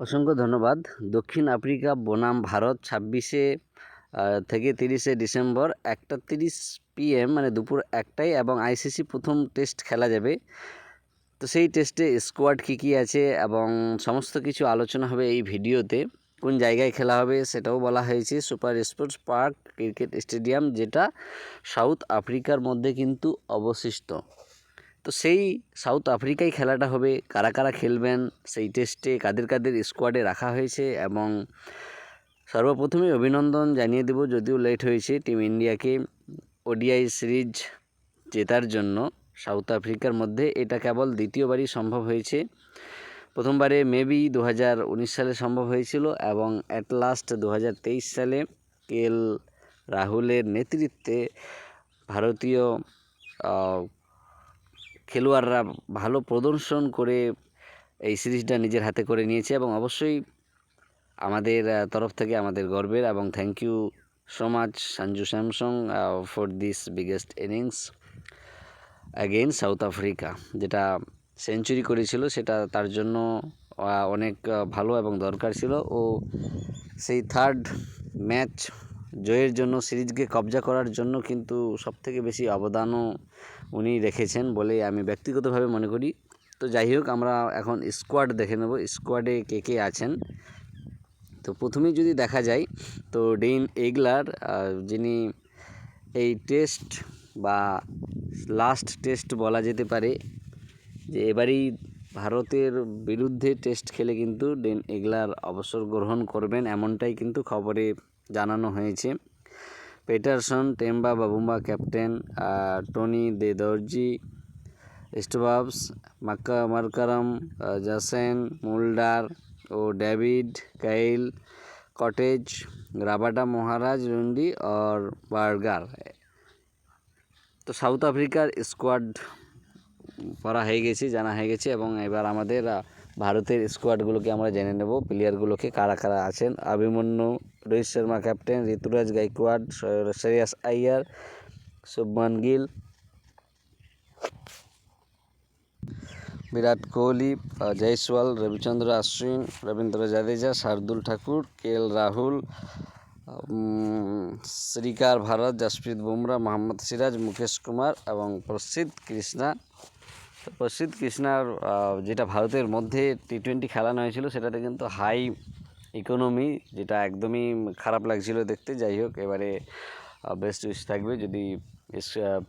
অসংখ্য ধন্যবাদ। দক্ষিণ আফ্রিকা বনাম ভারত 26 থেকে 30 ডিসেম্বর 1:30 PM মানে দুপুর 1টায় এবং আইসিসি প্রথম টেস্ট খেলা যাবে। তো সেই টেস্টে স্কোয়াড কী আছে এবং সমস্ত কিছু আলোচনা হবে এই ভিডিওতে। কোন জায়গায় খেলা হবে সেটাও বলা হয়েছে, super sports park cricket stadium, যেটা সাউথ আফ্রিকার মধ্যে কিন্তু অবস্থিত। তো সেই সাউথ আফ্রিকায় খেলাটা হবে। কারা কারা খেলবেন সেই টেস্টে, কাদের কাদের স্কোয়াডে রাখা হয়েছে, এবং সর্বপ্রথমেই অভিনন্দন জানিয়ে দেব, যদিও লেট হয়েছে, টিম ইন্ডিয়াকে ওডিআই সিরিজ জেতার জন্য সাউথ আফ্রিকার মধ্যে। এটা কেবল দ্বিতীয়বারই সম্ভব হয়েছে। প্রথমবারে মেবি 2019 সালে সম্ভব হয়েছিল, এবং অ্যাট লাস্ট 2023 সালে KL রাহুলের নেতৃত্বে ভারতীয় খেলোয়াড়রা ভালো প্রদর্শন করে এই সিরিজটা নিজের হাতে করে নিয়েছে, এবং অবশ্যই আমাদের তরফ থেকে আমাদের গর্বের, এবং thank you so much Sanju Samson for this biggest innings against South Africa. যেটা সেঞ্চুরি করেছিল সেটা তার জন্য অনেক ভালো এবং দরকার ছিল, ও সেই থার্ড ম্যাচ জয়ের জন্য, সিরিজকে কবজা করার জন্য কিন্তু সবথেকে বেশি অবদানও উনি রেখেছেন বলে আমি ব্যক্তিগতভাবে মনে করি। তো যাই হোক, আমরা এখন স্কোয়াড দেখে নেব, স্কোয়াডে কে কে আছেন। তো প্রথমেই যদি দেখা যায়, তো ডেইন এগলার, যিনি এই টেস্ট বা লাস্ট টেস্ট বলা যেতে পারে, যে এবারই ভারতের বিরুদ্ধে টেস্ট খেলে কিন্তু ডেন এগলার অবসর গ্রহণ করবেন, এমনটাই কিন্তু খবরে জানানো হয়েছে। পেটারসন, টেম্বা বাবুম্বা ক্যাপ্টেন, টনি দে দর্জি, স্টোবাবস, মার্কারাম, জাসেন, মুলডার ও ডেভিড কাইল, কটেজ, রাবাডা মহারাজ, রুন্ডি और বার্গার। তো সাউথ আফ্রিকার স্কোয়াড পড়া হয়ে গেছে, জানা হয়ে গেছে, এবং এবার আমাদের ভারতের স্কোয়াডগুলোকে আমরা জেনে নেব, প্লেয়ারগুলোকে কারা কারা আছেন। অভিমন্যু, রোহিত শর্মা ক্যাপ্টেন, ঋতুরাজ গাইকোয়াড, শ্রেয়াস আইয়ার, শুভমান গিল, বিরাট কোহলি, জয়সওয়াল, রবিচন্দ্র অশ্বিন, রবীন্দ্র জাদেজা, শার্দুল ঠাকুর, KL রাহুল, শ্রীকার ভারত, জসপ্রীত বুমরা, মোহাম্মদ সিরাজ, মুকেশ কুমার এবং প্রসিদ্ধ কৃষ্ণা। প্রসিদ্ধ কৃষ্ণার যেটা ভারতের মধ্যে T20 খেলানো হয়েছিল, সেটাতে কিন্তু হাই ইকোনমি, যেটা একদমই খারাপ লাগছিল দেখতে। যাই হোক, এবারে বেস্ট উইশ থাকবে, যদি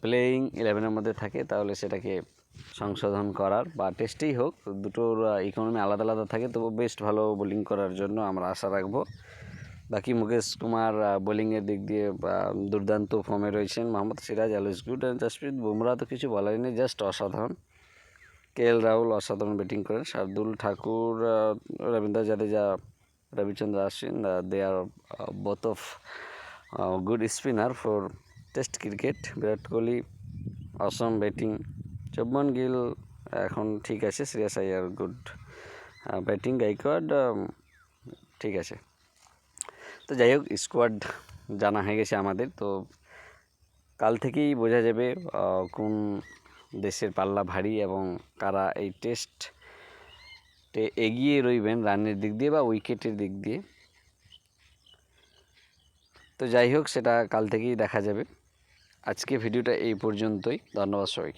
প্লেয়িং 11-এর মধ্যে থাকে তাহলে সেটাকে সংশোধন করার, বা টেস্টেই হোক, দুটোর ইকোনমি আলাদা আলাদা থাকে, তবু বেস্ট ভালো বোলিং করার জন্য আমরা আশা রাখবো। বাকি মুকেশ কুমার বোলিংয়ের দিক দিয়ে দুর্দান্ত ফর্মে রয়েছেন। Mohammad Siraj always good, and Jasprit Bumrah তো কিছু বলারই নেই, জাস্ট অসাধারণ। KL রাহুল অসাধারণ ব্যাটিং করেন। Shardul Thakur, Ravindra Jadeja, Ravichandran Ashwin, they are both of good spinner for test cricket. Virat Kohli awesome batting, Shubman Gill এখন ঠিক আছে, শ্রেয়াস আইয়ার গুড ব্যাটিং, গাইকোয়াড ঠিক আছে। তো যাই হোক, স্কোয়াড জানা হয়ে গেছে আমাদের। তো কাল থেকেই বোঝা যাবে কোন দেশের পাল্লা ভারী, এবং কারা এই টেস্টে এগিয়ে রইবেন রানের দিক দিয়ে বা উইকেটের দিক দিয়ে। তো যাই হোক, সেটা কাল থেকেই দেখা যাবে। আজকে ভিডিওটা এই পর্যন্তই। ধন্যবাদ সবাইকে।